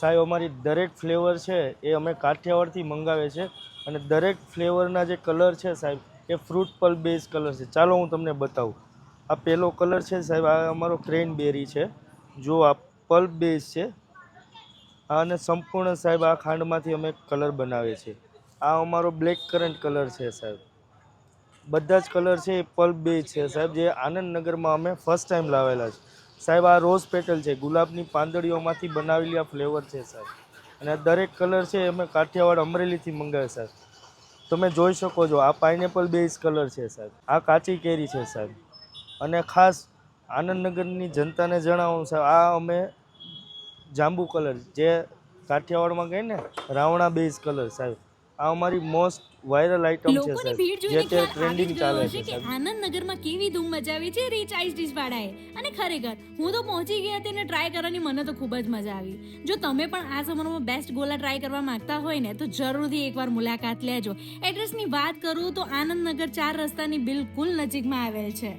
સાહેબ અમારી દરેક ફ્લેવર છે એ અમે કાઠિયાવાડથી મંગાવે છે અને દરેક ફ્લેવરના જે કલર છે સાહેબ એ ફ્રૂટ પલ્પ બેઝ કલર છે. ચાલો હું તમને બતાવું. આ પહેલો કલર છે સાહેબ, આ અમારો ક્રેનબેરી છે. જો આ પલ્પ બેઝ છે અને સંપૂર્ણ સાહેબ આ ખાંડમાંથી અમે કલર બનાવીએ છીએ. આ અમારો બ્લેક કરન્ટ કલર છે સાહેબ. બધા જ કલર છે એ પલ્પ બેઝ છે સાહેબ, જે આનંદનગરમાં અમે ફર્સ્ટ ટાઈમ લાવેલા છે સાહેબ. આ રોઝ પેટલ છે, ગુલાબની પાંદડીઓમાંથી બનાવેલી આ ફ્લેવર છે સાહેબ. અને આ દરેક કલર છે અમે કાઠિયાવાડ અમરેલીથી મંગાવે સાહેબ. તમે જોઈ શકો છો આ પાઇનેપલ બેઝ કલર છે સાહેબ. આ કાચી કેરી છે સાહેબ. અને ખાસ આનંદનગરની જનતાને જણાવું સાહેબ, આ અમે જાંબુ કલર જે કાઠિયાવાડમાં કહે ને રાવણા બેઝ કલર સાહેબ, આ અમારી મોસ્ટ વાયરલ આઇટમ છે લોકોની સાહેબ, ભીડ જે જોઈને અત્યારે ખ્યાલ આવી ટ્રેન્ડિંગ જ ગયો ચાલે હશે છે કે સાહેબ. આનંદનગરમાં કેવી ધૂમ મચાવી છે રીચ આઈસ ડીશ વાળાએ. અને ખરેખર હું તો પહોંચી ગઈ હતી ને ટ્રાય કરવાની મને તો ખૂબ જ મજા આવી. જો તમે પણ આ સમરમાં બેસ્ટ ગોલા ટ્રાય કરવા માંગતા હોય ને તો જરૂરથી એકવાર મુલાકાત લેજો. એડ્રેસની વાત કરું તો આનંદનગર 4 રસ્તાની બિલકુલ નજીકમાં આવેલ છે.